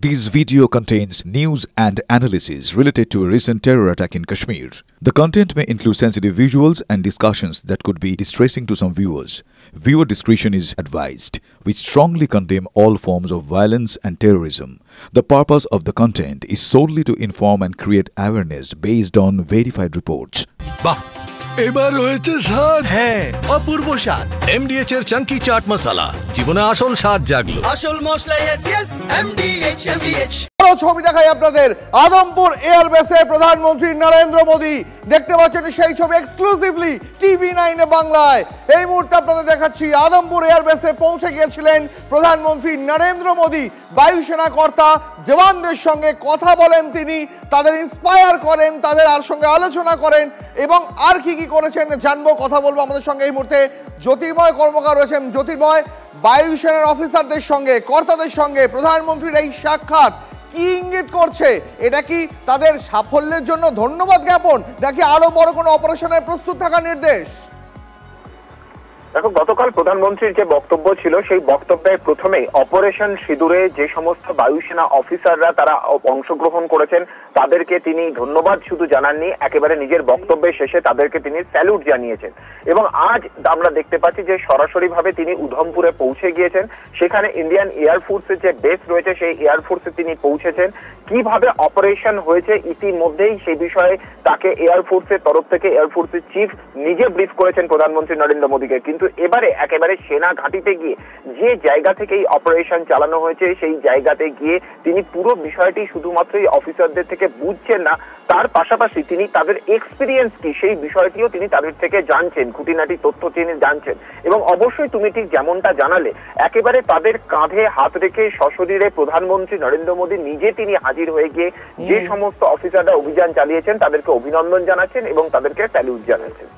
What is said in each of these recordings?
This video contains news and analysis related to a recent terror attack in Kashmir. The content may include sensitive visuals and discussions that could be distressing to some viewers. Viewer discretion is advised. We strongly condemn all forms of violence and terrorism. The purpose of the content is solely to inform and create awareness based on verified reports. বাহ এবার হয়েছে স্বাদ হ্যাঁ অপূর্ব স্বাদ এমডিএচ এর চাঙ্কি চাট মশলা জীবনে আসল স্বাদ জাগলো আসল মশলা এসএস এমডিএচ ছবি দেখাই আপনাদের আদমপুর এয়ারবেসে প্রধানমন্ত্রী নরেন্দ্র মোদী দেখতে পাচ্ছেন সেই ছবি এক্সক্লুসিভলি টিভি9 এ বাংলায় এই মুহূর্তে আপনাদের দেখাচ্ছি আদমপুর এয়ারবেসে পৌঁছে গিয়েছিলেন প্রধানমন্ত্রী নরেন্দ্র মোদী বায়ুসেনা কর্তা জওয়ানদের সঙ্গে কথা বলেন তিনি তাদের ইন্সপায়ার করেন তাদের সঙ্গে আলোচনা করেন এবং আর কি কি করেছেন জানবো কথা বলবো আমাদের সঙ্গে এই মুহূর্তে জ্যোতির্ময় কর্মকার রয়েছেন জ্যোতির্ময় বায়ুসেনার অফিসারদের সঙ্গে কর্তাদের সঙ্গে প্রধানমন্ত্রীর এই সাক্ষাৎ কি ইঙ্গিত করছে এটা কি তাদের সাফল্যের জন্য ধন্যবাদ জ্ঞাপন নাকি আরো বড় কোনো অপারেশনের প্রস্তুত থাকার নির্দেশ দেখো গতকাল প্রধানমন্ত্রীর যে বক্তব্য ছিল সেই বক্তব্যে প্রথমেই অপারেশন সিঁদুরে যে সমস্ত বায়ুসেনা অফিসাররা তারা অংশগ্রহণ করেছেন তাদেরকে তিনি ধন্যবাদ শুধু জানাননি একেবারে নিজের বক্তব্যের শেষে তাদেরকে তিনি স্যালুট জানিয়েছেন এবং আজ আমরা দেখতে পাচ্ছি যে সরাসরিভাবে তিনি উধমপুরে পৌঁছে গিয়েছেন সেখানে ইন্ডিয়ান এয়ারফোর্সের যে বেস রয়েছে সেই এয়ারফোর্সে তিনি পৌঁছেছেন কিভাবে অপারেশন হয়েছে ইতিমধ্যেই সেই বিষয়ে তাকে এয়ারফোর্সের তরফ থেকে এয়ারফোর্সের চিফ নিজে ব্রিফ করেছেন প্রধানমন্ত্রী নরেন্দ্র মোদীকে কিন্তু এবারে একেবারে সেনা ঘাঁটিতে গিয়ে যে জায়গা থেকে এই অপারেশন চালানো হয়েছে সেই জায়গাতে গিয়ে তিনি পুরো বিষয়টি শুধুমাত্র এই অফিসারদের থেকে বুঝছেন না তার পাশাপাশি তিনি তাদের এক্সপিরিয়েন্স কি সেই বিষয়টিও তিনি তাদের থেকে জানছেন খুঁটিনাটি তথ্য তিনি জানছেন এবং অবশ্যই তুমি ঠিক যেমনটা জানালে একেবারে তাদের কাঁধে হাত রেখে সশরীরে প্রধানমন্ত্রী নরেন্দ্র মোদী নিজে তিনি হাজির হয়ে গিয়ে যে সমস্ত অফিসাররা অভিযান চালিয়েছেন তাদেরকে অভিনন্দন জানাচ্ছেন এবং তাদেরকে স্যালুট জানাচ্ছেন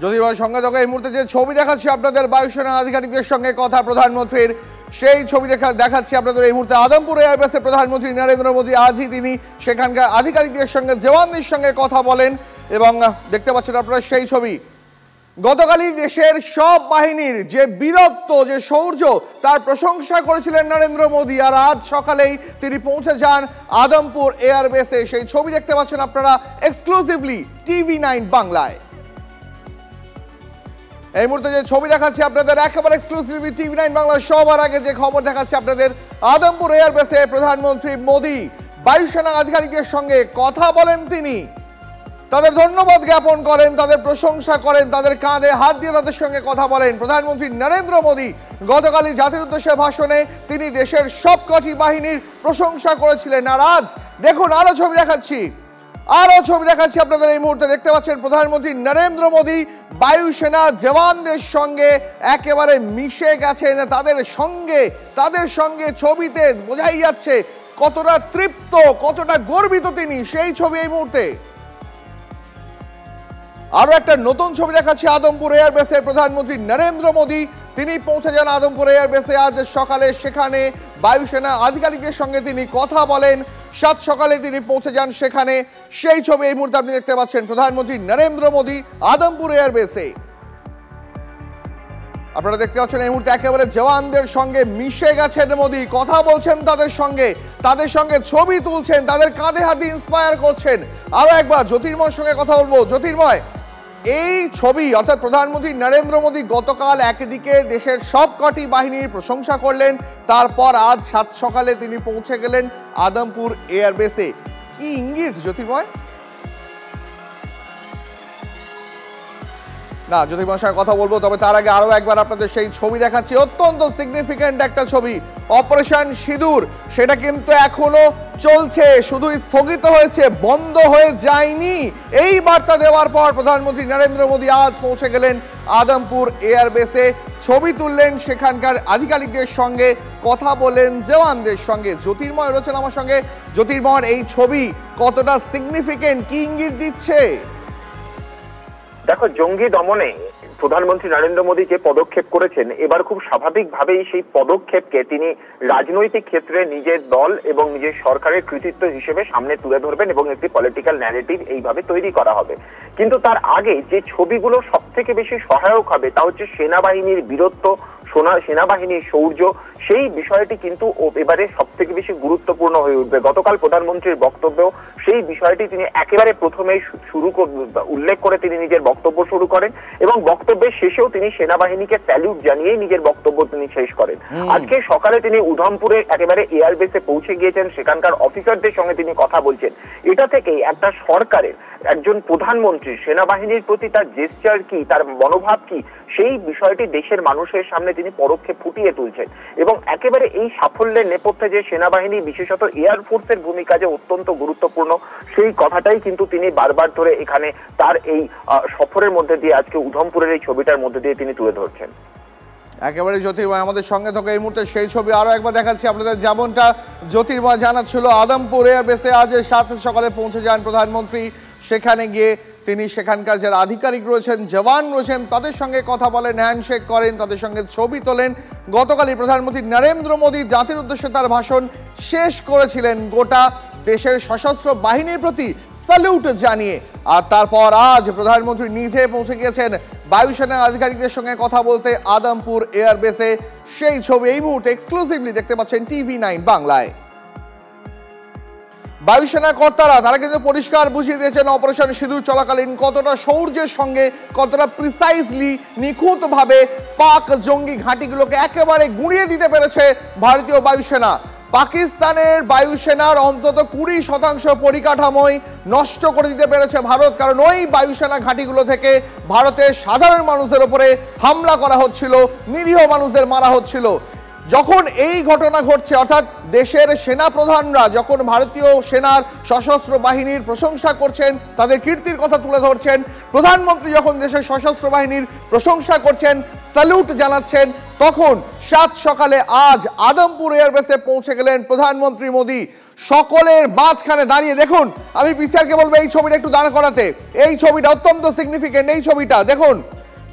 জ্যোতির্ময় সঙ্গে এই মুহূর্তে যে ছবি দেখাচ্ছি আপনাদের বায়ুসেনা আধিকারিকদের সঙ্গে কথা প্রধানমন্ত্রীর সেই ছবি দেখাচ্ছি আপনাদের এই মুহূর্তে আদমপুর এয়ারবেসে প্রধানমন্ত্রী নরেন্দ্র মোদী আজই তিনি সেখানকার আধিকারিকদের সঙ্গে জওয়ানদের সঙ্গে কথা বলেন এবং দেখতে পাচ্ছেন আপনারা সেই ছবি গতকালই দেশের সব বাহিনীর যে বীরত্ব যে শৌর্য তার প্রশংসা করেছিলেন নরেন্দ্র মোদী আর আজ সকালেই তিনি পৌঁছে যান আদমপুর এয়ারবেসে সেই ছবি দেখতে পাচ্ছেন আপনারা এক্সক্লুসিভলি টিভি9 বাংলায় এই মুহূর্তে যে ছবি দেখাচ্ছি আপনাদের একেবারে এক্সক্লুসিভলি টিভি9 বাংলা সবার আগে যে খবর দেখাচ্ছি আপনাদের আদমপুর এয়ারবেসে প্রধানমন্ত্রী মোদী বায়ুসেনা আধিকারিকদের সঙ্গে কথা বলেন তিনি তাদের ধন্যবাদ জ্ঞাপন করেন তাদের প্রশংসা করেন তাদের কাঁধে হাত দিয়ে তাদের সঙ্গে কথা বলেন প্রধানমন্ত্রী নরেন্দ্র মোদী গতকালই জাতির উদ্দেশ্যে ভাষণে তিনি দেশের সবকটি বাহিনীর প্রশংসা করেছিলেন আর আজ দেখুন আরো ছবি দেখাচ্ছি আপনাদের এই মুহূর্তে দেখতে পাচ্ছেন প্রধানমন্ত্রী নরেন্দ্র মোদী বায়ুসেনার জওয়ানদের সঙ্গে একেবারে মিশে গেছেন তাদের সঙ্গে ছবিতে বোঝাই যাচ্ছে কতটা তৃপ্ত কতটা গর্বিত তিনি সেই ছবি এই মুহূর্তে আরো একটা নতুন ছবি দেখাচ্ছি আদমপুর এয়ারবেসে প্রধানমন্ত্রী নরেন্দ্র মোদী তিনি পৌঁছে যান আদমপুর এয়ারবেসে আজ সকালে সেখানে বায়ুসেনা আধিকারিকদের সঙ্গে তিনি কথা বলেন সাত সকালে তিনি পৌঁছে যান সেখানে সেই ছবি এই মুহূর্তে আপনি দেখতে পাচ্ছেন প্রধানমন্ত্রী নরেন্দ্র মোদী আদমপুর এয়ারবেসে আপনারা দেখতে পাচ্ছেন এই মুহূর্তে একেবারে জওয়ানদের সঙ্গে মিশে গেছেন মোদী কথা বলছেন তাদের সঙ্গে ছবি তুলছেন তাদের কাঁধে হাতে ইন্সপায়ার করছেন আরো একবার জ্যোতির্ময়ের সঙ্গে কথা বলবো জ্যোতির্ময় এই ছবি অর্থাৎ প্রধানমন্ত্রী নরেন্দ্র মোদী গতকাল একদিকে দেশের সবকটি বাহিনীর প্রশংসা করলেন তারপর আজ সাত সকালে তিনি পৌঁছে গেলেন আদমপুর এয়ারবেসে কি ইঙ্গিত জ্যোতির্ময় না জ্যোতির্ময়ের সঙ্গে কথা বলবো তবে তার আগে আরো একবার আপনাদের সেই ছবি দেখাচ্ছি অত্যন্ত সিগনিফিক্যান্ট একটা ছবি অপারেশন সিঁদুর সেটা কিন্তু এখনো চলছে শুধু স্থগিত হয়েছে বন্ধ হয়ে যায়নি এই বার্তা দেওয়ার পর প্রধানমন্ত্রী নরেন্দ্র মোদী আজ পৌঁছে গেলেন আদমপুর এয়ারবেসে ছবি তুললেন সেখানকার আধিকারিকদের সঙ্গে কথা বলেন জওয়ানদের সঙ্গে জ্যোতির্ময় রয়েছেন আমার সঙ্গে জ্যোতির্ময়ের এই ছবি কতটা সিগনিফিক্যান্ট কি ইঙ্গিত দিচ্ছে দেখো জঙ্গি দমনে প্রধানমন্ত্রী নরেন্দ্র মোদী যে পদক্ষেপ করেছেন এবার খুব স্বাভাবিকভাবেই সেই পদক্ষেপকে তিনি রাজনৈতিক ক্ষেত্রে নিজের দল এবং নিজের সরকারের কৃতিত্ব হিসেবে সামনে তুলে ধরবেন এবং একটি পলিটিক্যাল ন্যারেটিভ এইভাবে তৈরি করা হবে কিন্তু তার আগে যে ছবিগুলো সব থেকে বেশি সহায়ক হবে তা হচ্ছে সেনাবাহিনীর বীরত্ব সেনাবাহিনীর শৌর্য, সেই বিষয়টি কিন্তু এবারে সব থেকে বেশি গুরুত্বপূর্ণ হয়ে উঠবে। গতকাল প্রধানমন্ত্রীর বক্তব্যেও সেই বিষয়টি তিনি একেবারে প্রথমেই উল্লেখ করে তিনি নিজের বক্তব্য শুরু করেন এবং বক্তব্যের শেষেও তিনি সেনাবাহিনীকে স্যালিউট জানিয়েই নিজের বক্তব্য তিনি শেষ করেন। আজকে সকালে তিনি উধমপুরে একেবারে এয়ারবেসে পৌঁছে গিয়েছেন, সেখানকার অফিসারদের সঙ্গে তিনি কথা বলছেন। এটা থেকেই একটা সরকারের, একজন প্রধানমন্ত্রী সেনাবাহিনীর প্রতি তার জেস্চার কি, তার মনোভাব কি, সেই বিষয়টি দেশের মানুষের সামনে তিনি পরোক্ষে ফুটিয়ে তুলছেন। এবং একেবারে এই সাফল্যের নেপথ্যে যে সেনাবাহিনী, বিশেষত এয়ারফোর্সের ভূমিকা যে অত্যন্ত গুরুত্বপূর্ণ, সেই কথাটাই কিন্তু তিনি বারবার ধরে এখানে তার এই সফরের মধ্যে দিয়ে, আজকে উধমপুরের এই ছবিটার মধ্যে দিয়ে তিনি তুলে ধরছেন। একেবারে জ্যোতির্ময় আমাদের সঙ্গে থাকে এই মুহূর্তে, সেই ছবি আরো একবার দেখাচ্ছি আপনাদের। যেমনটা জ্যোতির্ময় জানাচ্ছিল, আদমপুর এয়ারবেসে আজ সকালে পৌঁছে যান প্রধানমন্ত্রী। সেখানে গিয়ে তিনি সেখানকার যারা আধিকারিক রয়েছেন, জওয়ান রয়েছেন, তাদের সঙ্গে কথা বলেন, হ্যান্ডশেক করেন, তাদের সঙ্গে ছবি তোলেন। গতকালই প্রধানমন্ত্রী নরেন্দ্র মোদী জাতির উদ্দেশ্যে তার ভাষণ শেষ করেছিলেন গোটা দেশের সশস্ত্র বাহিনীর প্রতি স্যালুট জানিয়ে। আর তারপর আজ প্রধানমন্ত্রী নিজে পৌঁছে গিয়েছেন বায়ুসেনা আধিকারিকদের সঙ্গে কথা বলতে আদমপুর এয়ারবেসে। সেই ছবি এই মুহূর্তে এক্সক্লুসিভলি দেখতে পাচ্ছেন TV9 বাংলায়। বায়ুসেনা কর্তারা তারা কিন্তু পরিষ্কার বুঝিয়ে দিয়েছেন অপারেশন সিঁদুর চলাকালীন কতটা শৌর্যের সঙ্গে, কতটা প্রিসাইজলি, নিখুঁতভাবে পাক জঙ্গি ঘাঁটিগুলোকে একেবারে গুঁড়িয়ে দিতে পেরেছে ভারতীয় বায়ুসেনা। পাকিস্তানের বায়ুসেনার অন্তত 20% পরিকাঠামোই নষ্ট করে দিতে পেরেছে ভারত, কারণ ওই বায়ুসেনা ঘাঁটিগুলো থেকে ভারতের সাধারণ মানুষদের উপরে হামলা করা হচ্ছিল, নিরীহ মানুষদের মারা হচ্ছিল। যখন এই ঘটনা ঘটছে, অর্থাৎ দেশের সেনা প্রধানরা যখন ভারতীয় সেনার সশস্ত্র বাহিনীর প্রশংসা করছেন, তাদের কীর্তির কথা তুলে ধরছেন, প্রধানমন্ত্রী যখন দেশের সশস্ত্র বাহিনীর প্রশংসা করছেন, স্যালুট জানাচ্ছেন, তখন সকালে আজ আদমপুর এয়ারবেসে পৌঁছে গেলেন প্রধানমন্ত্রী মোদী। সকলের মাঝখানে দাঁড়িয়ে, দেখুন, আমি পিসিআরকে বলবো এই ছবিটা একটু দাঁড় করাতে। এই ছবিটা অত্যন্ত সিগনিফিকেন্ট। এই ছবিটা দেখুন,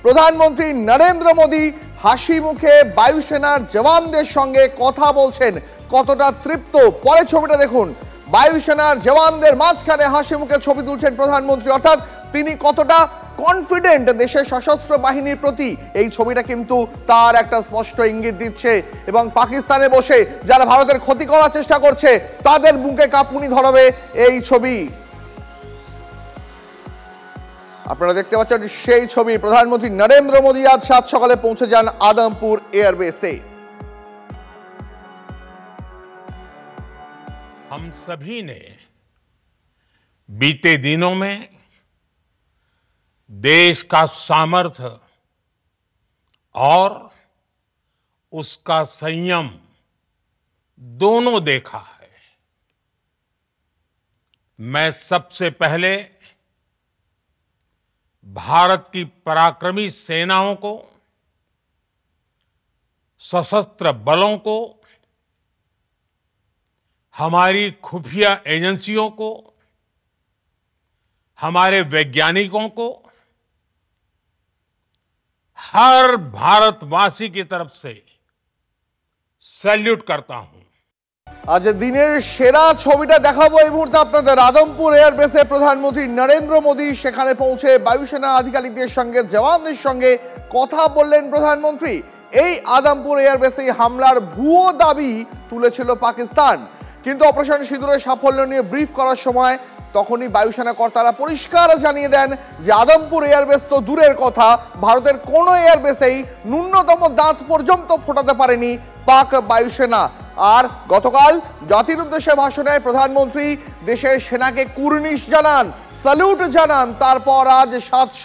প্রধানমন্ত্রী নরেন্দ্র মোদী হাসি মুখে বায়ুসেনার জওয়ানদের সঙ্গে কথা বলছেন, কতটা তৃপ্ত। পরের ছবিটা দেখুন, বায়ুসেনার জওয়ানদের মাঝখানে হাসি মুখে ছবি তুলছেন প্রধানমন্ত্রী, অর্থাৎ তিনি কতটা কনফিডেন্ট দেশের সশস্ত্র বাহিনীর প্রতি, এই ছবিটা কিন্তু তার একটা স্পষ্ট ইঙ্গিত দিচ্ছে। এবং পাকিস্তানে বসে যারা ভারতের ক্ষতি করার চেষ্টা করছে, তাদের বুকে কাঁপুনি ধরাবে এই ছবি। আপনারা দেখতে পাচ্ছেন সেই ছবি। প্রধানমন্ত্রী নরেন্দ্র মোদী আজ সকালে পৌঁছে যান আদমপুর এয়ারবেসে। हम सभी ने बीते दिनों में देश का सामर्थ्य और उसका संयम दोनों देखा है। मैं सबसे पहले भारत की पराक्रमी सेनाओं को, सशस्त्र बलों को, हमारी खुफिया एजेंसियों को, हमारे वैज्ञानिकों को, हर भारतवासी की तरफ से सैल्यूट करता हूं। আজ দিনের সেরা ছবিটা দেখাবো এই মুহূর্তে আপনাদের। আদমপুর এয়ারবেসে প্রধানমন্ত্রী নরেন্দ্র মোদী সেখানে পৌঁছে বায়ুসেনা আধিকারিকদের সঙ্গে, জওয়ানদের সঙ্গে কথা বললেন প্রধানমন্ত্রী। এই আদমপুর এয়ারবেসে হামলার ভুয়ো দাবি তুলেছিল পাকিস্তান, কিন্তু অপারেশন সিঁদুরের সাফল্য নিয়ে ব্রিফ করার সময় তখনই বায়ুসেনা কর্তারা পরিষ্কার জানিয়ে দেন যে আদমপুর এয়ারবেস তো দূরের কথা, ভারতের কোনো এয়ারবেসেই ন্যূনতম দাঁত পর্যন্ত ফোটাতে পারেনি পাক বায়ুসেনা। আর গতকাল জাতির উদ্দেশ্যে ভাষণে প্রধানমন্ত্রী দেশের সেনাকে কুর্নিশ জানান, স্যালুট জানান। তারপর আজ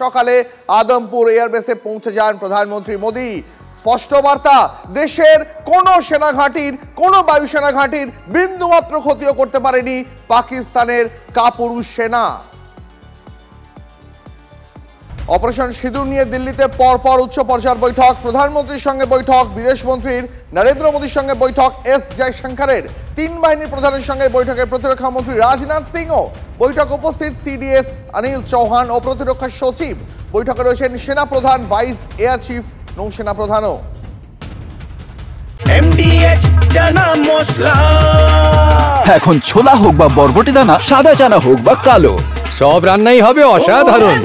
সকালে আদমপুর এয়ারবেসে পৌঁছে যান প্রধানমন্ত্রী মোদী। স্পষ্ট বার্তা, দেশের কোনো সেনা ঘাঁটির, কোনো বায়ুসেনা ঘাঁটির বিন্দুমাত্র ক্ষতিও করতে পারেনি পাকিস্তানের কাপুরুষ সেনা। অপারেশন সিঁদুর নিয়ে দিল্লিতে পরপর উচ্চ পর্যায়ের বৈঠক, প্রধানমন্ত্রীর সঙ্গে বৈঠক, বিদেশমন্ত্রীর নরেন্দ্র মোদীর সঙ্গে বৈঠক, এস জয়শঙ্করের, তিন বাহিনীর প্রধানের সঙ্গে বৈঠকে প্রতিরক্ষা মন্ত্রী রাজনাথ সিংও বৈঠক উপস্থিত, সিডিএস অনিল চৌহান ও প্রতিরক্ষা সচিব। বৈঠকে রয়েছেন সেনা প্রধান, ভাইস এয়ার চিফ, নৌসেনা প্রধানও। MDH চানা মশলা, এখন ছোলা হোক বা বরবটি দানা, সাদা চানা হোক বা কালো, সব রান্নাই হবে অসাধারণ।